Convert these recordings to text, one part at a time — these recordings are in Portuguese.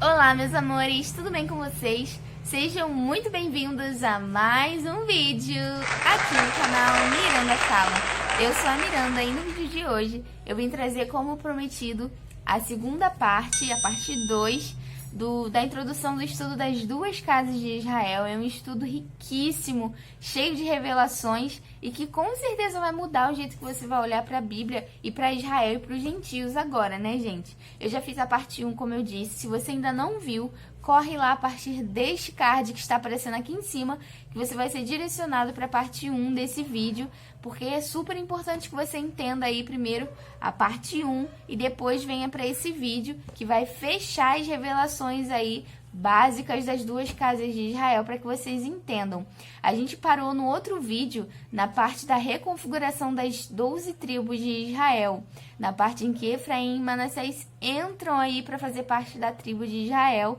Olá, meus amores, tudo bem com vocês? Sejam muito bem-vindos a mais um vídeo aqui no canal Miranda Fala. Eu sou a Miranda e no vídeo de hoje eu vim trazer, como prometido, a segunda parte, a parte 2 da introdução do estudo das duas casas de Israel. É um estudo riquíssimo, cheio de revelações e que com certeza vai mudar o jeito que você vai olhar para a Bíblia e para Israel e para os gentios agora, né, gente? Eu já fiz a parte 1, como eu disse. Se você ainda não viu, corre lá a partir deste card que está aparecendo aqui em cima, que você vai ser direcionado para a parte 1 desse vídeo, porque é super importante que você entenda aí primeiro a parte 1 e depois venha para esse vídeo que vai fechar as revelações aí básicas das duas casas de Israel para que vocês entendam. A gente parou no outro vídeo na parte da reconfiguração das 12 tribos de Israel, na parte em que Efraim e Manassés entram aí para fazer parte da tribo de Israel.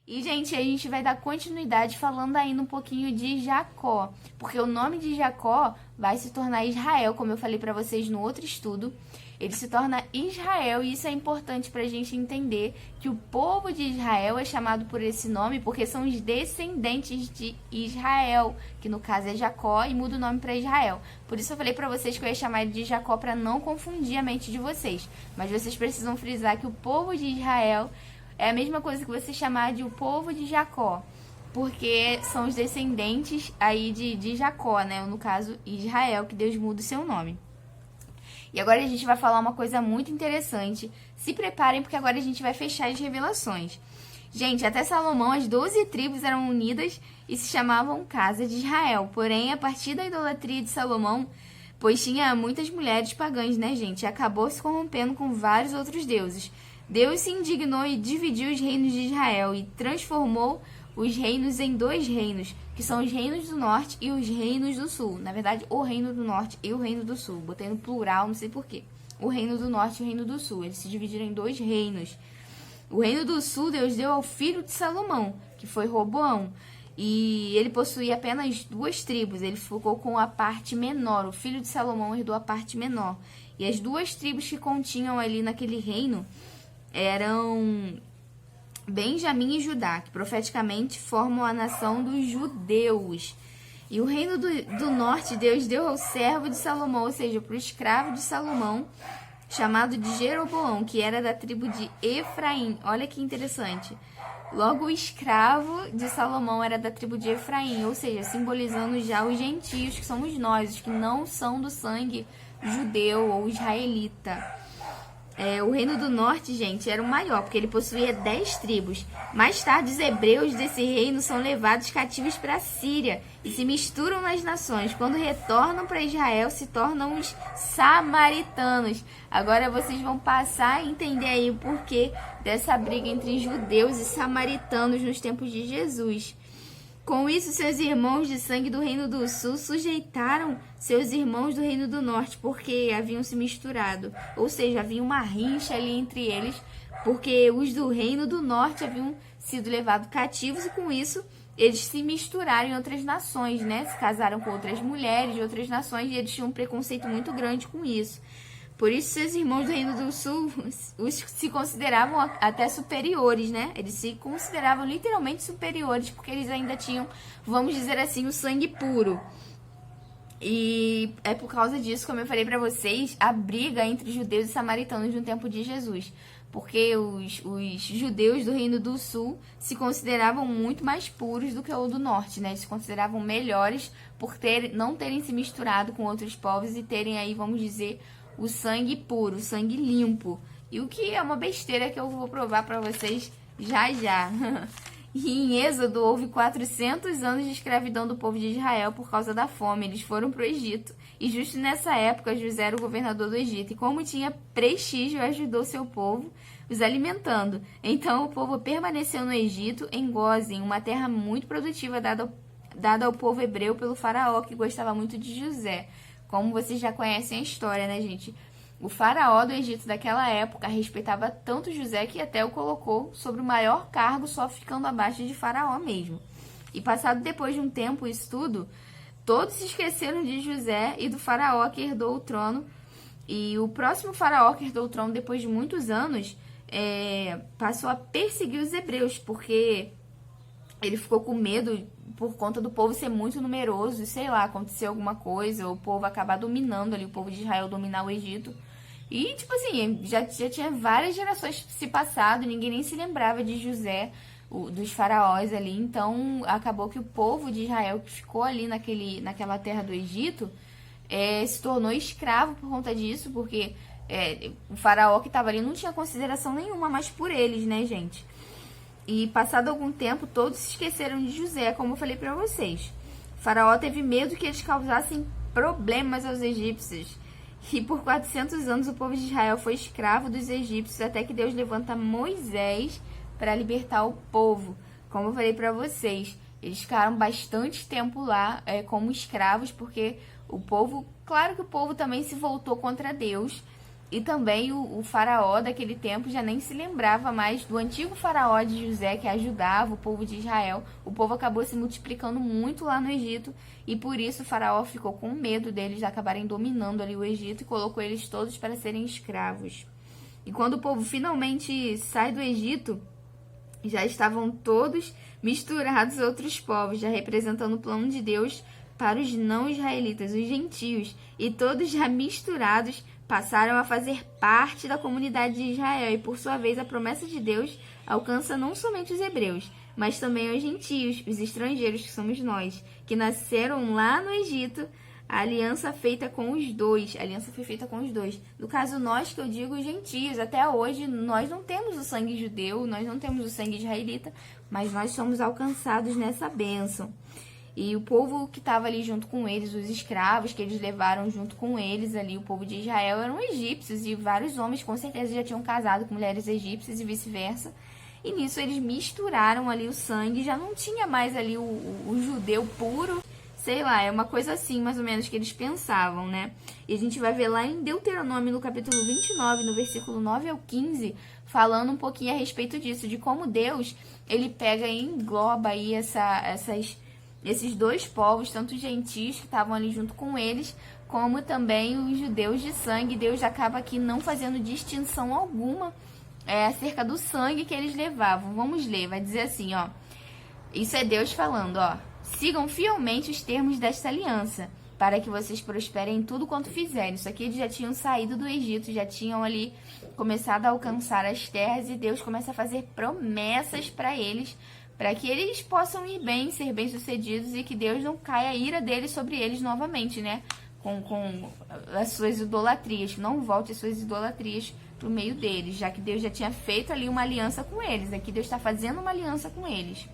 E, gente, a gente vai dar continuidade falando ainda um pouquinho de Jacó, porque o nome de Jacó vai se tornar Israel, como eu falei para vocês no outro estudo. Ele se torna Israel, e isso é importante para a gente entender que o povo de Israel é chamado por esse nome porque são os descendentes de Israel, que no caso é Jacó, e muda o nome para Israel. Por isso eu falei para vocês que eu ia chamar ele de Jacó para não confundir a mente de vocês. Mas vocês precisam frisar que o povo de Israel é a mesma coisa que você chamar de o povo de Jacó, porque são os descendentes aí de Jacó, né? No caso, Israel, que Deus muda o seu nome. E agora a gente vai falar uma coisa muito interessante. Se preparem, porque agora a gente vai fechar as revelações. Gente, até Salomão, as 12 tribos eram unidas e se chamavam Casa de Israel. Porém, a partir da idolatria de Salomão, pois tinha muitas mulheres pagãs, né, gente? E acabou se corrompendo com vários outros deuses. Deus se indignou e dividiu os reinos de Israel e transformou os reinos em dois reinos, que são os reinos do norte e os reinos do sul. Na verdade, o reino do norte e o reino do sul. Botei no plural, não sei porquê. O reino do norte e o reino do sul. Eles se dividiram em dois reinos. O reino do sul Deus deu ao filho de Salomão, que foi Roboão. E ele possuía apenas duas tribos. Ele ficou com a parte menor. O filho de Salomão herdou a parte menor. E as duas tribos que continham ali naquele reino eram Benjamim e Judá, que profeticamente formam a nação dos judeus. E o reino do norte Deus deu ao servo de Salomão, ou seja, para o escravo de Salomão, chamado de Jeroboão, que era da tribo de Efraim. Olha que interessante. Logo, o escravo de Salomão era da tribo de Efraim, ou seja, simbolizando já os gentios, que somos nós, os que não são do sangue judeu ou israelita. O reino do norte, gente, era o maior, porque ele possuía 10 tribos. Mais tarde, os hebreus desse reino são levados cativos para a Síria e se misturam nas nações. Quando retornam para Israel, se tornam os samaritanos. Agora vocês vão passar a entender aí o porquê dessa briga entre judeus e samaritanos nos tempos de Jesus. Com isso, seus irmãos de sangue do reino do sul sujeitaram seus irmãos do reino do norte, porque haviam se misturado. Ou seja, havia uma rincha ali entre eles, porque os do reino do norte haviam sido levados cativos e com isso eles se misturaram em outras nações, né? Se casaram com outras mulheres de outras nações e eles tinham um preconceito muito grande com isso. Por isso, seus irmãos do Reino do Sul os se consideravam até superiores, né? Eles se consideravam literalmente superiores, porque eles ainda tinham, vamos dizer assim, o sangue puro. E é por causa disso, como eu falei pra vocês, a briga entre judeus e samaritanos no tempo de Jesus. Porque os judeus do Reino do Sul se consideravam muito mais puros do que o do Norte, né? Eles se consideravam melhores por não terem se misturado com outros povos e terem aí, vamos dizer, o sangue puro, o sangue limpo. E o que é uma besteira que eu vou provar para vocês já já. E em Êxodo houve 400 anos de escravidão do povo de Israel por causa da fome. Eles foram para o Egito. E justo nessa época José era o governador do Egito. E como tinha prestígio, ajudou seu povo, os alimentando. Então o povo permaneceu no Egito, em Gósen, uma terra muito produtiva dada ao povo hebreu pelo faraó, que gostava muito de José. Como vocês já conhecem a história, né, gente? O faraó do Egito daquela época respeitava tanto José que até o colocou sobre o maior cargo, só ficando abaixo de faraó mesmo. E passado depois de um tempo isso tudo, todos se esqueceram de José e do faraó que herdou o trono. E o próximo faraó que herdou o trono depois de muitos anos passou a perseguir os hebreus, porque ele ficou com medo por conta do povo ser muito numeroso, e sei lá, acontecer alguma coisa, o povo acabar dominando ali, o povo de Israel dominar o Egito. E, tipo assim, já tinha várias gerações se passado, ninguém nem se lembrava de José, dos faraós ali. Então, acabou que o povo de Israel, que ficou ali naquela terra do Egito, se tornou escravo por conta disso, porque o faraó que estava ali não tinha consideração nenhuma mais por eles, né, gente? E passado algum tempo, todos se esqueceram de José, como eu falei pra vocês. O faraó teve medo que eles causassem problemas aos egípcios. E por 400 anos o povo de Israel foi escravo dos egípcios, até que Deus levanta Moisés para libertar o povo. Como eu falei pra vocês, eles ficaram bastante tempo lá como escravos, porque o povo, claro que o povo também se voltou contra Deus. E também o faraó daquele tempo já nem se lembrava mais do antigo faraó de José, que ajudava o povo de Israel. O povo acabou se multiplicando muito lá no Egito, e por isso o faraó ficou com medo deles acabarem dominando ali o Egito e colocou eles todos para serem escravos. E quando o povo finalmente sai do Egito, já estavam todos misturados a outros povos, já representando o plano de Deus para os não-israelitas, os gentios, e todos já misturados passaram a fazer parte da comunidade de Israel, e por sua vez a promessa de Deus alcança não somente os hebreus, mas também os gentios, os estrangeiros, que somos nós, que nasceram lá no Egito. A aliança feita com os dois, a aliança foi feita com os dois. No caso nós, que eu digo os gentios, até hoje nós não temos o sangue judeu, nós não temos o sangue israelita, mas nós somos alcançados nessa bênção. E o povo que estava ali junto com eles, os escravos que eles levaram junto com eles ali, o povo de Israel, eram egípcios, e vários homens com certeza já tinham casado com mulheres egípcias e vice-versa. E nisso eles misturaram ali o sangue, já não tinha mais ali o judeu puro, sei lá, é uma coisa assim mais ou menos que eles pensavam, né? E a gente vai ver lá em Deuteronômio, no capítulo 29, no versículo 9 ao 15, falando um pouquinho a respeito disso, de como Deus, ele pega e engloba aí esses dois povos, tanto os gentios que estavam ali junto com eles, como também os judeus de sangue. Deus acaba aqui não fazendo distinção alguma acerca do sangue que eles levavam. Vamos ler, vai dizer assim, ó. Isso é Deus falando, ó. Sigam fielmente os termos desta aliança, para que vocês prosperem em tudo quanto fizerem. Isso aqui eles já tinham saído do Egito, já tinham ali começado a alcançar as terras, e Deus começa a fazer promessas para eles, para que eles possam ir bem, ser bem-sucedidos, e que Deus não caia a ira dele sobre eles novamente, né? Com as suas idolatrias, que não volte as suas idolatrias pro meio deles, já que Deus já tinha feito ali uma aliança com eles. Aqui Deus está fazendo uma aliança com eles.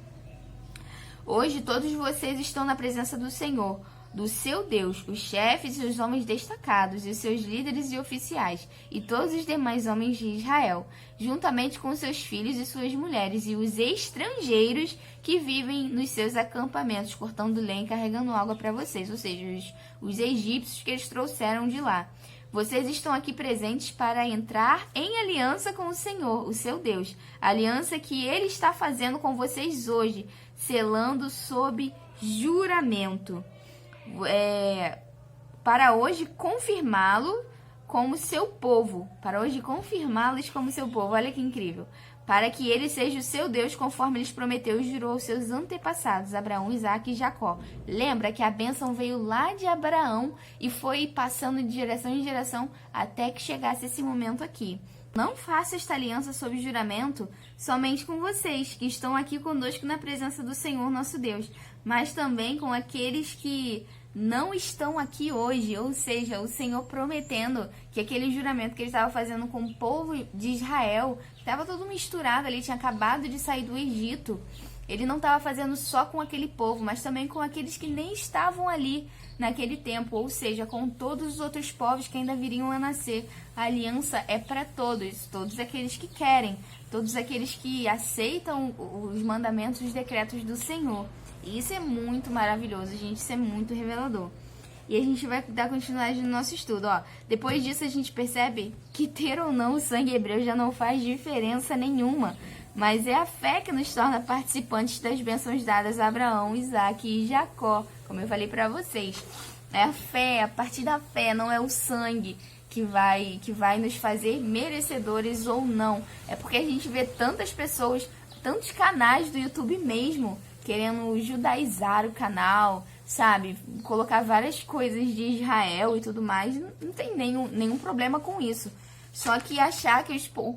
Hoje todos vocês estão na presença do Senhor, do seu Deus, os chefes e os homens destacados, e os seus líderes e oficiais, e todos os demais homens de Israel, juntamente com seus filhos e suas mulheres, e os estrangeiros que vivem nos seus acampamentos, cortando lenha e carregando água para vocês, ou seja, os egípcios que eles trouxeram de lá. Vocês estão aqui presentes para entrar em aliança com o Senhor, o seu Deus, a aliança que Ele está fazendo com vocês hoje, selando sob juramento. Para hoje confirmá-lo como seu povo. Para hoje confirmá-los como seu povo. Olha que incrível. Para que ele seja o seu Deus, conforme eles prometeu e jurou aos seus antepassados, Abraão, Isaque e Jacó. Lembra que a bênção veio lá de Abraão e foi passando de geração em geração até que chegasse esse momento aqui. Não faça esta aliança sob juramento somente com vocês, que estão aqui conosco na presença do Senhor nosso Deus, mas também com aqueles que não estão aqui hoje, ou seja, o Senhor prometendo que aquele juramento que ele estava fazendo com o povo de Israel, que estava todo misturado ali, tinha acabado de sair do Egito, ele não estava fazendo só com aquele povo, mas também com aqueles que nem estavam ali naquele tempo, ou seja, com todos os outros povos que ainda viriam a nascer. A aliança é para todos, todos aqueles que querem, todos aqueles que aceitam os mandamentos, os decretos do Senhor. E isso é muito maravilhoso, gente, isso é muito revelador. E a gente vai dar continuidade no nosso estudo, ó. Depois disso a gente percebe que ter ou não o sangue hebreu já não faz diferença nenhuma, mas é a fé que nos torna participantes das bênçãos dadas a Abraão, Isaque e Jacó, como eu falei para vocês. É a fé, a partir da fé, não é o sangue que vai nos fazer merecedores ou não. É porque a gente vê tantas pessoas, tantos canais do YouTube mesmo, querendo judaizar o canal, sabe? Colocar várias coisas de Israel e tudo mais. Não tem nenhum problema com isso. Só que achar que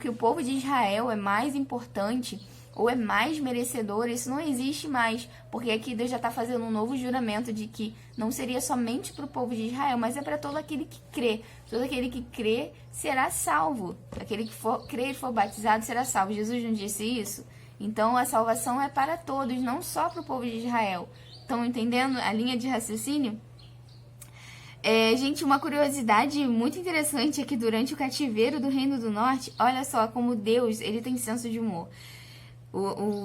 o povo de Israel é mais importante ou é mais merecedor, isso não existe mais, porque aqui Deus já está fazendo um novo juramento de que não seria somente para o povo de Israel, mas é para todo aquele que crê. Todo aquele que crê será salvo. Aquele que for crer e for batizado será salvo. Jesus não disse isso? Então a salvação é para todos, não só para o povo de Israel. Estão entendendo a linha de raciocínio? Gente, uma curiosidade muito interessante é que durante o cativeiro do Reino do Norte, olha só como Deus ele tem senso de humor.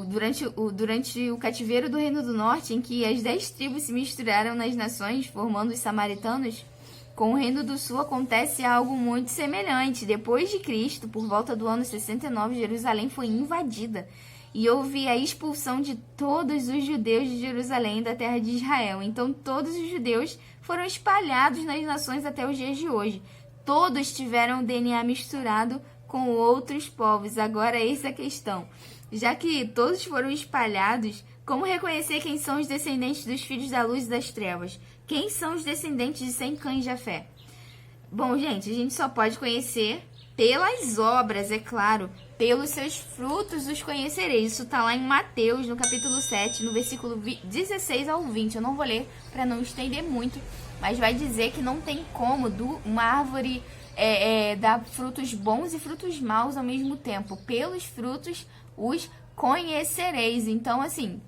Durante o cativeiro do Reino do Norte, em que as 10 tribos se misturaram nas nações, formando os samaritanos, com o Reino do Sul acontece algo muito semelhante. Depois de Cristo, por volta do ano 69, Jerusalém foi invadida e houve a expulsão de todos os judeus de Jerusalém da terra de Israel. Então todos os judeus foram espalhados nas nações até os dias de hoje. Todos tiveram o DNA misturado com outros povos. Agora essa é a questão. Já que todos foram espalhados, como reconhecer quem são os descendentes dos filhos da luz e das trevas? Quem são os descendentes de Sem, Cã e Jafé? Bom, gente, a gente só pode conhecer pelas obras, é claro. Pelos seus frutos os conhecereis. Isso está lá em Mateus, no capítulo 7, no versículo 16 ao 20. Eu não vou ler para não estender muito, mas vai dizer que não tem como uma árvore dar frutos bons e frutos maus ao mesmo tempo. Pelos frutos os conhecereis. Então, assim,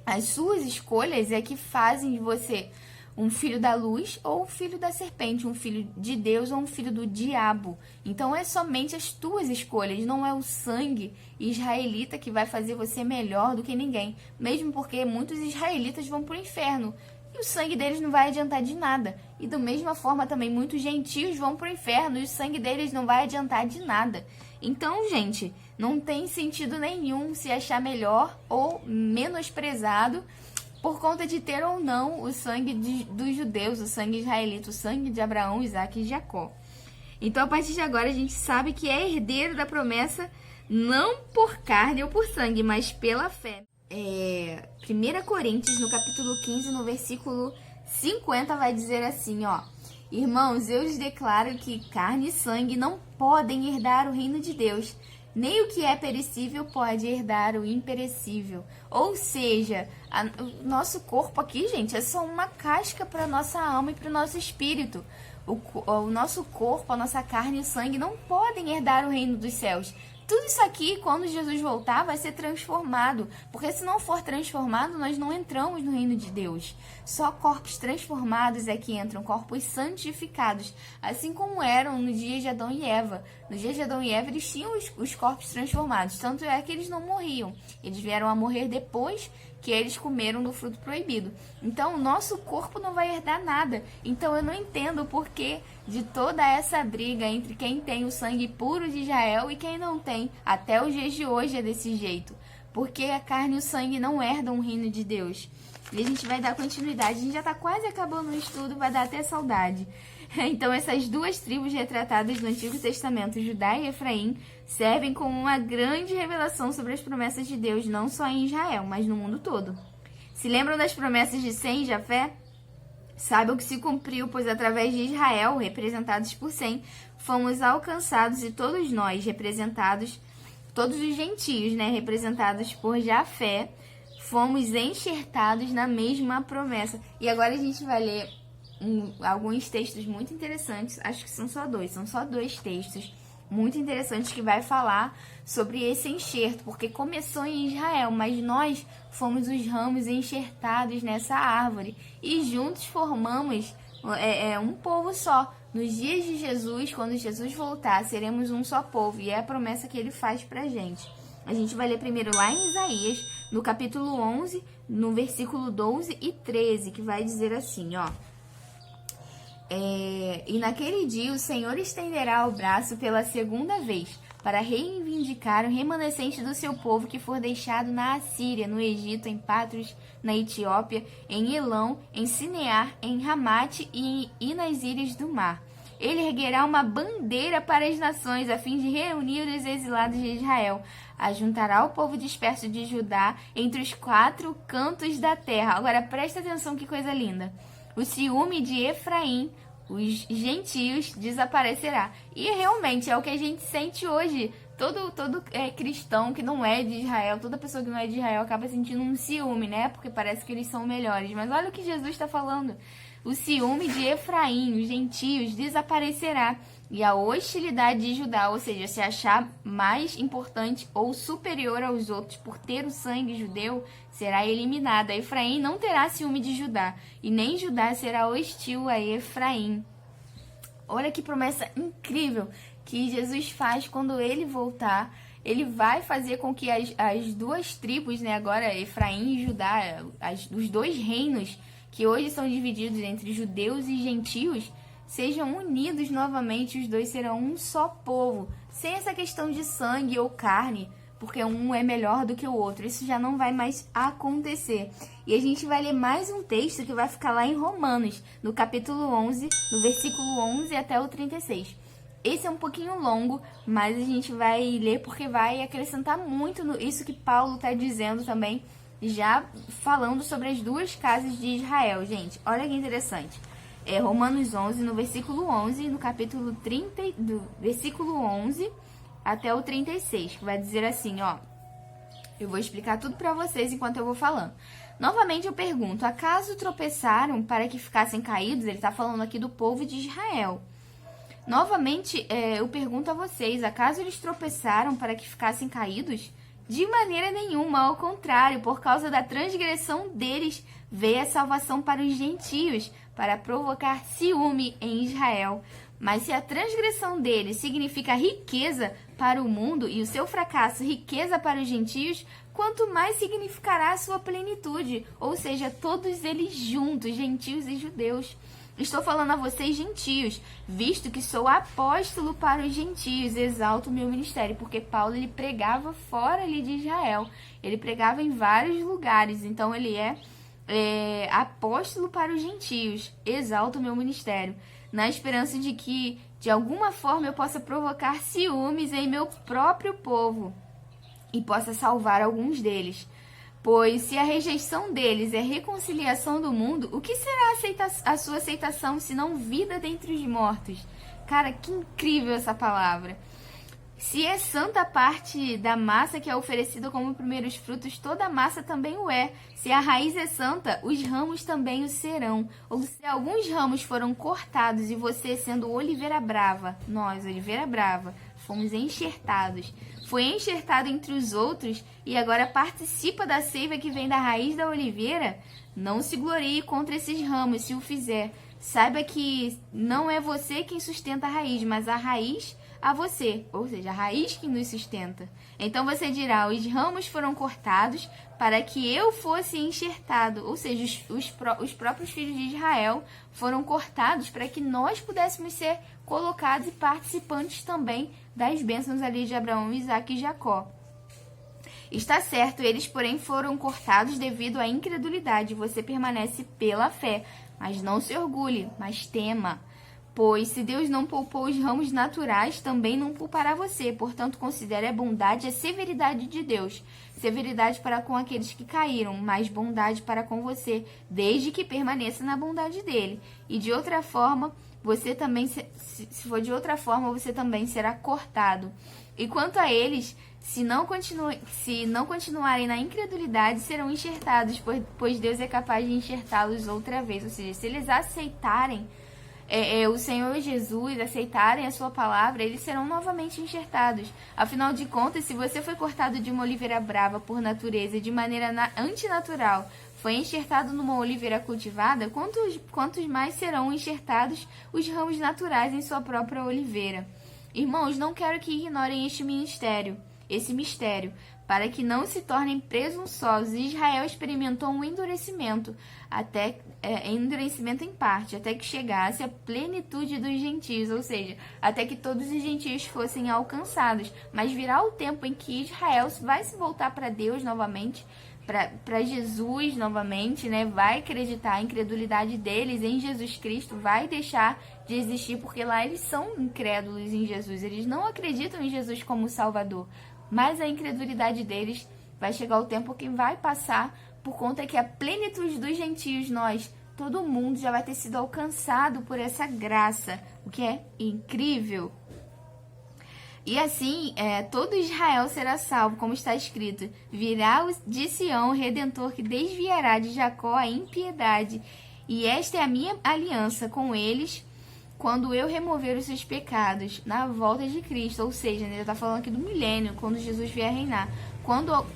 as suas escolhas é que fazem de você um filho da luz ou um filho da serpente, um filho de Deus ou um filho do diabo. Então, é somente as tuas escolhas, não é o sangue israelita que vai fazer você melhor do que ninguém. Mesmo porque muitos israelitas vão para o inferno e o sangue deles não vai adiantar de nada. E da mesma forma também muitos gentios vão para o inferno e o sangue deles não vai adiantar de nada. Então, gente, não tem sentido nenhum se achar melhor ou menosprezado por conta de ter ou não o sangue dos judeus, o sangue israelita, o sangue de Abraão, Isaque e Jacó. Então, a partir de agora, a gente sabe que é herdeiro da promessa não por carne ou por sangue, mas pela fé. 1 Coríntios, no capítulo 15, no versículo 50, vai dizer assim, ó: Irmãos, eu lhes declaro que carne e sangue não podem herdar o reino de Deus, nem o que é perecível pode herdar o imperecível. Ou seja, o nosso corpo aqui, gente, é só uma casca para nossa alma e para o nosso espírito. O nosso corpo, a nossa carne e o sangue não podem herdar o reino dos céus. Tudo isso aqui, quando Jesus voltar, vai ser transformado. Porque se não for transformado, nós não entramos no reino de Deus. Só corpos transformados é que entram, corpos santificados. Assim como eram no dia de Adão e Eva. No dia de Adão e Eva, eles tinham os corpos transformados. Tanto é que eles não morriam. Eles vieram a morrer depois que eles comeram do fruto proibido. Então, o nosso corpo não vai herdar nada. Então, eu não entendo o porquê de toda essa briga entre quem tem o sangue puro de Israel e quem não tem. Até os dias de hoje é desse jeito. Porque a carne e o sangue não herdam o reino de Deus. E a gente vai dar continuidade. A gente já está quase acabando o estudo, vai dar até saudade. Então, essas duas tribos retratadas no Antigo Testamento, Judá e Efraim, servem como uma grande revelação sobre as promessas de Deus, não só em Israel, mas no mundo todo. Se lembram das promessas de Sem e Jafé? Saibam que se cumpriu, pois através de Israel, representados por Sem, fomos alcançados e todos nós, representados, todos os gentios, representados por Jafé, fomos enxertados na mesma promessa. E agora a gente vai ler alguns textos muito interessantes, acho que são só dois textos muito interessantes que vai falar sobre esse enxerto, porque começou em Israel, mas nós fomos os ramos enxertados nessa árvore e juntos formamos um povo só. Nos dias de Jesus, quando Jesus voltar, seremos um só povo, e é a promessa que ele faz pra gente. A gente vai ler primeiro lá em Isaías, no capítulo 11, no versículo 12 e 13, que vai dizer assim, ó: E naquele dia o Senhor estenderá o braço pela segunda vez, para reivindicar o remanescente do seu povo que for deixado na Assíria, no Egito, em Patros, na Etiópia, em Elão, em Sinear, em Ramate e nas ilhas do mar. Ele erguerá uma bandeira para as nações, a fim de reunir os exilados de Israel. Ajuntará o povo disperso de Judá entre os 4 cantos da terra. Agora presta atenção, que coisa linda. O ciúme de Efraim, os gentios, desaparecerá. E realmente é o que a gente sente hoje. Todo cristão que não é de Israel, toda pessoa que não é de Israel acaba sentindo um ciúme, né? Porque parece que eles são melhores. Mas olha o que Jesus está falando. O ciúme de Efraim, os gentios, desaparecerá. E a hostilidade de Judá, ou seja, se achar mais importante ou superior aos outros por ter o sangue judeu, será eliminada. Efraim não terá ciúme de Judá, e nem Judá será hostil a Efraim. Olha que promessa incrível que Jesus faz quando ele voltar. Ele vai fazer com que as duas tribos, né, agora Efraim e Judá, os 2 reinos que hoje são divididos entre judeus e gentios, sejam unidos novamente, os 2 serão um só povo, sem essa questão de sangue ou carne, porque um é melhor do que o outro. Isso já não vai mais acontecer. E a gente vai ler mais um texto que vai ficar lá em Romanos, no capítulo 11, no versículo 11 até o 36. Esse é um pouquinho longo, mas a gente vai ler porque vai acrescentar muito isso que Paulo está dizendo também, já falando sobre as 2 casas de Israel. Gente, olha que interessante. Romanos 11, no versículo 11, no capítulo 30, do versículo 11 até o 36, que vai dizer assim, ó. Eu vou explicar tudo para vocês enquanto eu vou falando. Novamente eu pergunto, acaso tropeçaram para que ficassem caídos? Ele está falando aqui do povo de Israel. Novamente eu pergunto a vocês, acaso eles tropeçaram para que ficassem caídos? De maneira nenhuma, ao contrário, por causa da transgressão deles, veio a salvação para os gentios, para provocar ciúme em Israel. Mas se a transgressão deles significa riqueza para o mundo e o seu fracasso riqueza para os gentios, quanto mais significará a sua plenitude, ou seja, todos eles juntos, gentios e judeus. Estou falando a vocês, gentios, visto que sou apóstolo para os gentios, exalto o meu ministério, porque Paulo ele pregava fora ali de Israel, ele pregava em vários lugares, então ele é apóstolo para os gentios, exalto o meu ministério, na esperança de que, de alguma forma, eu possa provocar ciúmes em meu próprio povo e possa salvar alguns deles. Pois se a rejeição deles é reconciliação do mundo, o que será a sua aceitação se não vida dentre os mortos? Cara, que incrível essa palavra. Se é santa parte da massa que é oferecida como primeiros frutos, toda a massa também o é. Se a raiz é santa, os ramos também o serão. Ou se alguns ramos foram cortados e você, sendo oliveira brava, nós, oliveira brava, fomos enxertados, foi enxertado entre os outros e agora participa da seiva que vem da raiz da oliveira, não se glorie contra esses ramos, se o fizer. Saiba que não é você quem sustenta a raiz, mas a raiz a você, ou seja, a raiz que nos sustenta. Então você dirá, os ramos foram cortados para que eu fosse enxertado, ou seja, os próprios filhos de Israel foram cortados para que nós pudéssemos ser colocados e participantes também das bênçãos ali de Abraão, Isaque e Jacó. Está certo, eles porém foram cortados devido à incredulidade, você permanece pela fé, mas não se orgulhe, mas tema. Pois se Deus não poupou os ramos naturais, também não poupará você. Portanto, considere a bondade e a severidade de Deus. Severidade para com aqueles que caíram, mas bondade para com você, desde que permaneça na bondade dele. E de outra forma, você também, se for de outra forma, você também será cortado. E quanto a eles, se não continuarem na incredulidade, serão enxertados, pois Deus é capaz de enxertá-los outra vez. Ou seja, se eles aceitarem o Senhor Jesus, aceitarem a sua palavra, eles serão novamente enxertados. Afinal de contas, se você foi cortado de uma oliveira brava por natureza de maneira antinatural, foi enxertado numa oliveira cultivada, quantos mais serão enxertados os ramos naturais em sua própria oliveira? Irmãos, não quero que ignorem esse mistério. para que não se tornem presunçosos. Israel experimentou um endurecimento, endurecimento em parte, até que chegasse a plenitude dos gentios, ou seja, até que todos os gentios fossem alcançados. Mas virá o tempo em que Israel vai se voltar para Deus novamente, para Jesus novamente, né? Vai acreditar, a incredulidade deles em Jesus Cristo vai deixar de existir, porque lá eles são incrédulos em Jesus, eles não acreditam em Jesus como Salvador, mas a incredulidade deles vai chegar o tempo que vai passar, por conta que a plenitude dos gentios, todo mundo já vai ter sido alcançado por essa graça, o que é incrível. E assim, todo Israel será salvo, como está escrito: virá de Sião o Redentor, que desviará de Jacó a impiedade. E esta é a minha aliança com eles, quando eu remover os seus pecados, na volta de Cristo. Ou seja, ele está falando aqui do milênio, quando Jesus vier reinar.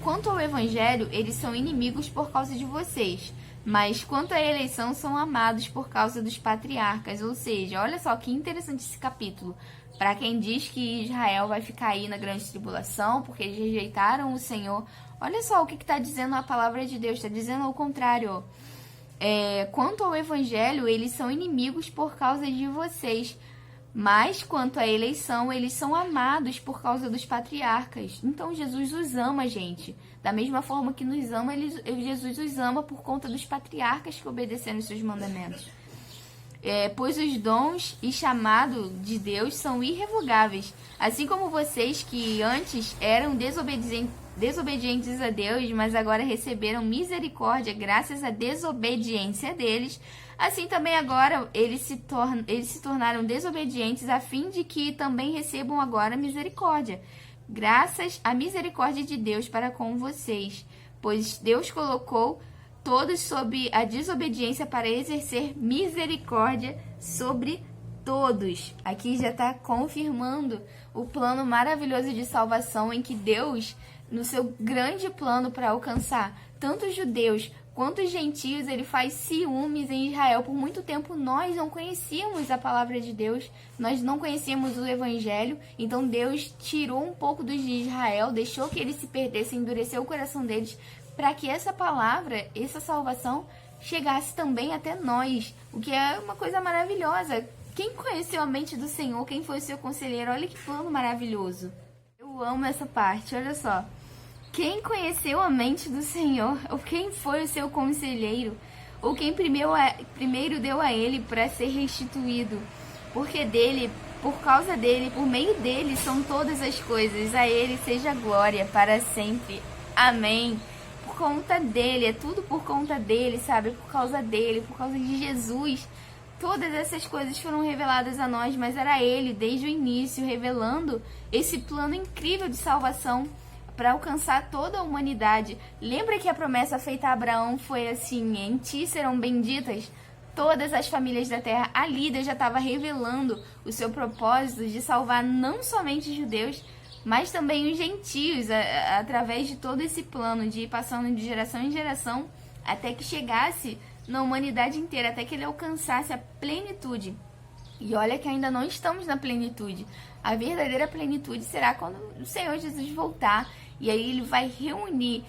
Quanto ao evangelho, eles são inimigos por causa de vocês. Mas quanto à eleição, são amados por causa dos patriarcas. Ou seja, olha só que interessante esse capítulo. Para quem diz que Israel vai ficar aí na grande tribulação, porque eles rejeitaram o Senhor. Olha só o que está dizendo a palavra de Deus. Está dizendo ao contrário. Quanto ao evangelho, eles são inimigos por causa de vocês. Mas quanto à eleição, eles são amados por causa dos patriarcas. Então Jesus os ama, gente. Da mesma forma que nos ama, Jesus os ama por conta dos patriarcas que obedeceram os seus mandamentos. Pois os dons e chamado de Deus são irrevogáveis. Assim como vocês que antes eram desobedientes a Deus, mas agora receberam misericórdia graças à desobediência deles, assim também agora eles se tornaram desobedientes a fim de que também recebam agora misericórdia. Graças à misericórdia de Deus para com vocês, pois Deus colocou todos sob a desobediência para exercer misericórdia sobre todos. Aqui já está confirmando o plano maravilhoso de salvação em que Deus, no seu grande plano para alcançar tanto os judeus quanto os gentios, ele faz ciúmes em Israel. Por muito tempo nós não conhecíamos a palavra de Deus, nós não conhecíamos o evangelho, então Deus tirou um pouco dos de Israel, deixou que eles se perdessem, endureceu o coração deles, para que essa palavra, essa salvação, chegasse também até nós, o que é uma coisa maravilhosa. Quem conheceu a mente do Senhor? Quem foi o seu conselheiro? Olha que plano maravilhoso. Eu amo essa parte, olha só. Quem conheceu a mente do Senhor? Ou quem foi o seu conselheiro? Ou quem primeiro deu a ele para ser restituído? Porque dele, por causa dele, por meio dele são todas as coisas. A ele seja glória para sempre. Amém. Por conta dele, é tudo por conta dele, sabe? Por causa dele, por causa de Jesus. Todas essas coisas foram reveladas a nós, mas era ele, desde o início, revelando esse plano incrível de salvação para alcançar toda a humanidade. Lembra que a promessa feita a Abraão foi assim: em ti serão benditas todas as famílias da terra. Ali Deus já estava revelando o seu propósito de salvar não somente os judeus, mas também os gentios, através de todo esse plano de ir passando de geração em geração, até que chegasse na humanidade inteira, até que ele alcançasse a plenitude. E olha que ainda não estamos na plenitude. A verdadeira plenitude será quando o Senhor Jesus voltar, e aí ele vai reunir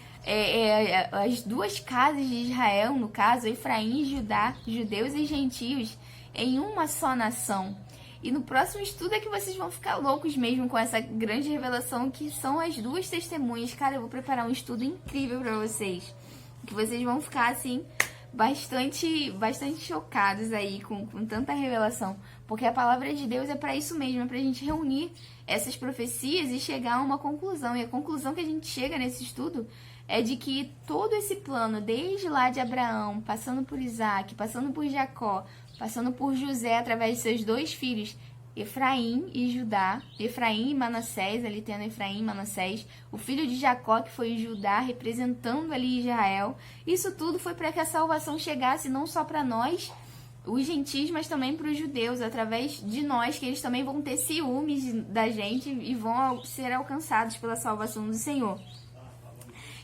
as duas casas de Israel, no caso, Efraim e Judá, judeus e gentios, em uma só nação. E no próximo estudo é que vocês vão ficar loucos mesmo com essa grande revelação que são as duas testemunhas. Cara, eu vou preparar um estudo incrível para vocês, que vocês vão ficar assim bastante chocados aí com tanta revelação, porque a palavra de Deus é para isso mesmo, é para a gente reunir essas profecias e chegar a uma conclusão. E a conclusão que a gente chega nesse estudo é de que todo esse plano, desde lá de Abraão, passando por Isaac, passando por Jacó, passando por José através de seus dois filhos, Efraim e Judá, Efraim e Manassés, ali tendo Efraim e Manassés, o filho de Jacó, que foi Judá, representando ali Israel. Isso tudo foi para que a salvação chegasse não só para nós, os gentios, mas também para os judeus, através de nós, que eles também vão ter ciúmes da gente e vão ser alcançados pela salvação do Senhor.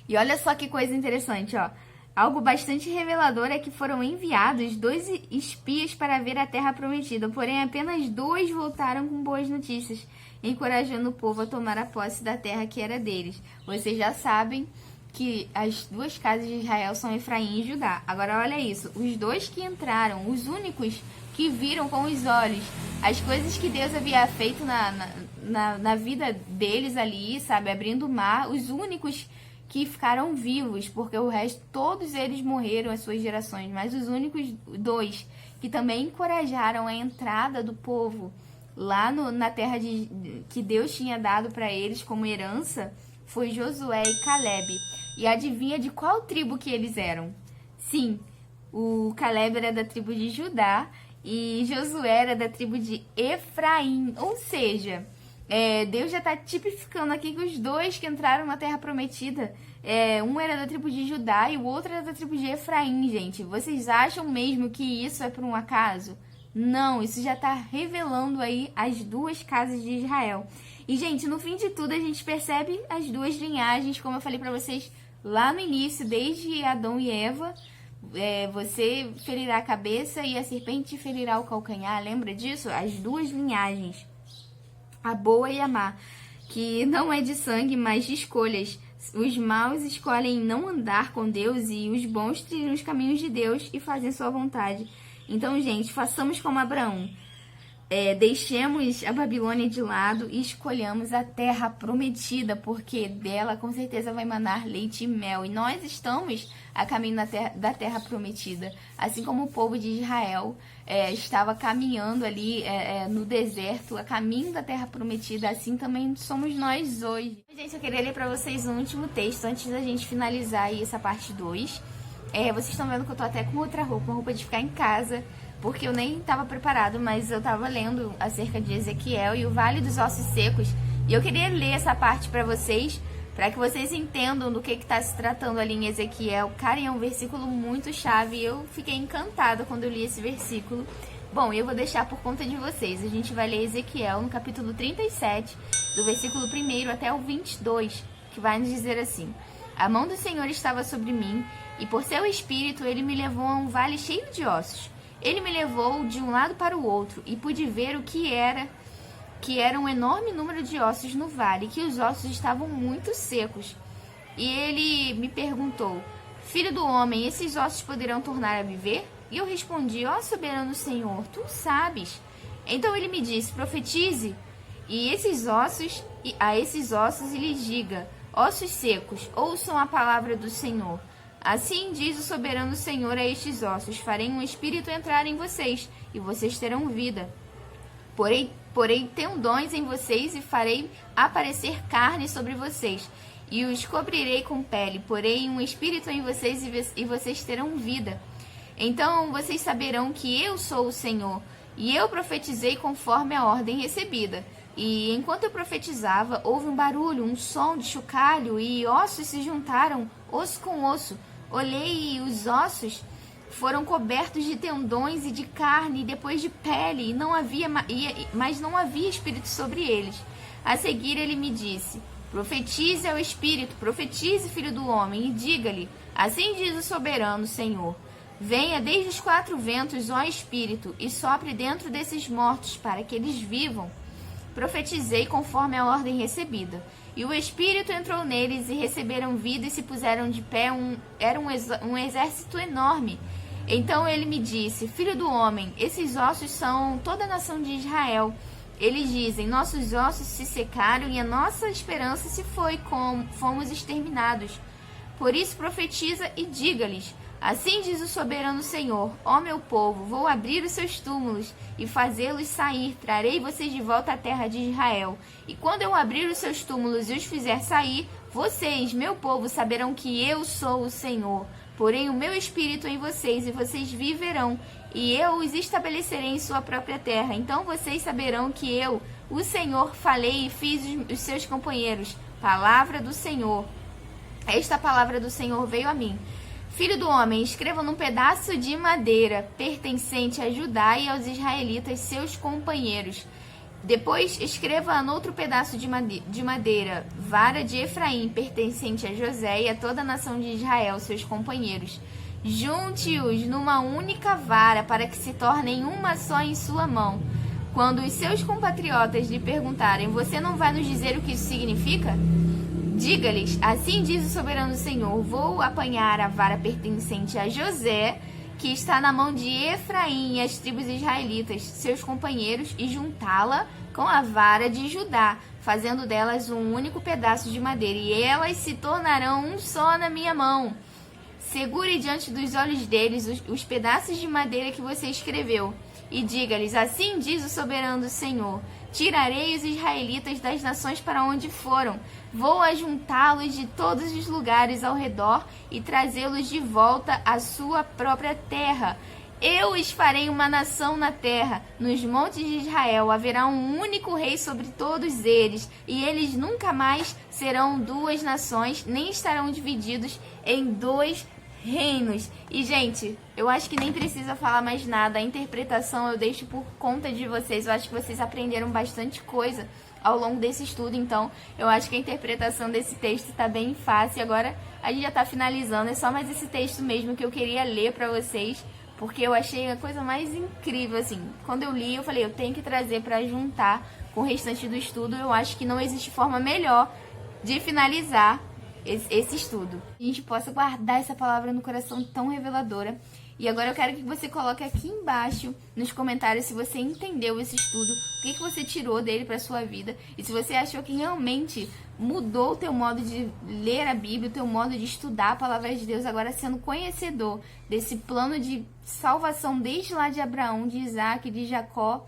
E olha só que coisa interessante, ó. Algo bastante revelador é que foram enviados 2 espias para ver a terra prometida, porém apenas 2 voltaram com boas notícias, encorajando o povo a tomar a posse da terra que era deles. Vocês já sabem que as 2 casas de Israel são Efraim e Judá. Agora olha isso, os 2 que entraram, os únicos que viram com os olhos as coisas que Deus havia feito na vida deles ali, sabe, abrindo o mar, os únicos que ficaram vivos, porque o resto, todos eles morreram, as suas gerações, mas os únicos 2 que também encorajaram a entrada do povo lá na terra que Deus tinha dado para eles como herança, foi Josué e Caleb. E adivinha de qual tribo que eles eram? Sim, o Caleb era da tribo de Judá e Josué era da tribo de Efraim, ou seja, Deus já está tipificando aqui que os 2 que entraram na Terra Prometida, um era da tribo de Judá e o outro era da tribo de Efraim, gente. Vocês acham mesmo que isso é por um acaso? Não, isso já está revelando aí as 2 casas de Israel. E, gente, no fim de tudo, a gente percebe as 2 linhagens, como eu falei para vocês lá no início, desde Adão e Eva. Você ferirá a cabeça e a serpente ferirá o calcanhar. Lembra disso? As 2 linhagens, a boa e a má, que não é de sangue, mas de escolhas. Os maus escolhem não andar com Deus e os bons trilham os caminhos de Deus e fazem sua vontade. Então, gente, façamos como Abraão. Deixemos a Babilônia de lado e escolhamos a terra prometida, porque dela com certeza vai manar leite e mel. E nós estamos a caminho da terra prometida. Assim como o povo de Israel estava caminhando ali no deserto, a caminho da terra prometida, assim também somos nós hoje. Gente, eu queria ler para vocês um último texto antes da gente finalizar aí essa parte 2. Vocês estão vendo que eu tô até com outra roupa, uma roupa de ficar em casa, porque eu nem estava preparado, mas eu estava lendo acerca de Ezequiel e o Vale dos Ossos Secos, e eu queria ler essa parte para vocês, para que vocês entendam do que está se tratando ali em Ezequiel. Cara, é um versículo muito chave, e eu fiquei encantada quando eu li esse versículo. Bom, eu vou deixar por conta de vocês. A gente vai ler Ezequiel no capítulo 37, do versículo 1 até o 22, que vai nos dizer assim: A mão do Senhor estava sobre mim, e por seu espírito ele me levou a um vale cheio de ossos. Ele me levou de um lado para o outro, e pude ver o que era um enorme número de ossos no vale, que os ossos estavam muito secos. E ele me perguntou: Filho do homem, esses ossos poderão tornar a viver? E eu respondi: Ó soberano Senhor, tu sabes. Então ele me disse: Profetize a esses ossos e lhes diga: Ossos secos, ouçam a palavra do Senhor. Assim diz o soberano Senhor a estes ossos: Farei um espírito entrar em vocês, e vocês terão vida. Porei tendões em vocês e farei aparecer carne sobre vocês, e os cobrirei com pele. Porei um espírito em vocês e vocês terão vida. Então vocês saberão que eu sou o Senhor, e eu profetizei conforme a ordem recebida. E enquanto eu profetizava, houve um barulho, um som de chocalho, e ossos se juntaram, osso com osso. Olhei e os ossos foram cobertos de tendões e de carne, e depois de pele, mas não havia espírito sobre eles. A seguir ele me disse: Profetize ao espírito, profetize, filho do homem, e diga-lhe: Assim diz o soberano Senhor: Venha desde os 4 ventos, ó espírito, e sopre dentro desses mortos, para que eles vivam. Profetizei conforme a ordem recebida. E o Espírito entrou neles e receberam vida e se puseram de pé. Era um exército enorme. Então ele me disse: Filho do homem, esses ossos são toda a nação de Israel. Eles dizem: Nossos ossos se secaram e a nossa esperança se foi, fomos exterminados. Por isso profetiza e diga-lhes: Assim diz o soberano Senhor: Ó meu povo, vou abrir os seus túmulos e fazê-los sair. Trarei vocês de volta à terra de Israel. E quando eu abrir os seus túmulos e os fizer sair, vocês, meu povo, saberão que eu sou o Senhor. Porém o meu espírito em vocês, e vocês viverão, e eu os estabelecerei em sua própria terra. Então vocês saberão que eu, o Senhor, falei e fiz os seus companheiros. Palavra do Senhor. Esta palavra do Senhor veio a mim. Filho do homem, escreva num pedaço de madeira pertencente a Judá e aos israelitas, seus companheiros. Depois escreva noutro pedaço de madeira, vara de Efraim, pertencente a José e a toda a nação de Israel, seus companheiros. Junte-os numa única vara, para que se tornem uma só em sua mão. Quando os seus compatriotas lhe perguntarem, você não vai nos dizer o que isso significa? Diga-lhes, assim diz o soberano Senhor, vou apanhar a vara pertencente a José, que está na mão de Efraim e as tribos israelitas, seus companheiros, e juntá-la com a vara de Judá, fazendo delas um único pedaço de madeira, e elas se tornarão um só na minha mão. Segure diante dos olhos deles os pedaços de madeira que você escreveu, e diga-lhes, assim diz o soberano Senhor, tirarei os israelitas das nações para onde foram, vou ajuntá-los de todos os lugares ao redor e trazê-los de volta à sua própria terra. Eu os farei uma nação na terra, nos montes de Israel haverá um único rei sobre todos eles, e eles nunca mais serão duas nações, nem estarão divididos em dois reinos. E, gente, eu acho que nem precisa falar mais nada. A interpretação eu deixo por conta de vocês. Eu acho que vocês aprenderam bastante coisa ao longo desse estudo. Então, eu acho que a interpretação desse texto está bem fácil. Agora, a gente já está finalizando. É só mais esse texto mesmo que eu queria ler para vocês, porque eu achei a coisa mais incrível, assim. Quando eu li, eu falei, eu tenho que trazer para juntar com o restante do estudo. Eu acho que não existe forma melhor de finalizar esse estudo. A gente possa guardar essa palavra no coração tão reveladora. E agora eu quero que você coloque aqui embaixo nos comentários se você entendeu esse estudo, o que você tirou dele para sua vida, e se você achou que realmente mudou o teu modo de ler a Bíblia, o teu modo de estudar a palavra de Deus, agora sendo conhecedor desse plano de salvação desde lá de Abraão, de Isaac, de Jacó,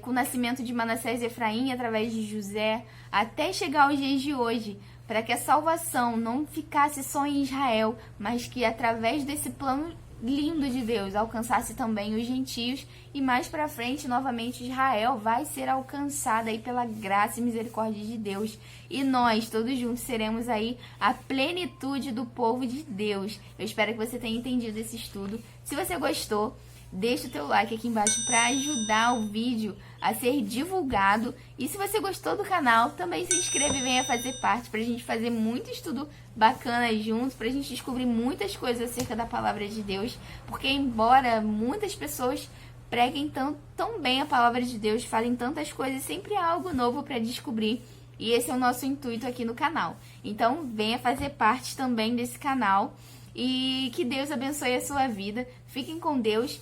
com o nascimento de Manassés e Efraim através de José, até chegar aos dias de hoje, para que a salvação não ficasse só em Israel, mas que através desse plano lindo de Deus alcançasse também os gentios, e mais para frente novamente Israel vai ser alcançada aí pela graça e misericórdia de Deus, e nós todos juntos seremos aí a plenitude do povo de Deus. Eu espero que você tenha entendido esse estudo. Se você gostou, deixa o teu like aqui embaixo para ajudar o vídeo a ser divulgado. E se você gostou do canal, também se inscreve e venha fazer parte pra gente fazer muito estudo bacana juntos, pra gente descobrir muitas coisas acerca da palavra de Deus. Porque embora muitas pessoas preguem tão bem a palavra de Deus, falem tantas coisas, sempre há algo novo para descobrir. E esse é o nosso intuito aqui no canal. Então venha fazer parte também desse canal. E que Deus abençoe a sua vida. Fiquem com Deus.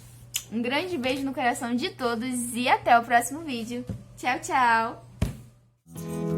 Um grande beijo no coração de todos e até o próximo vídeo. Tchau, tchau!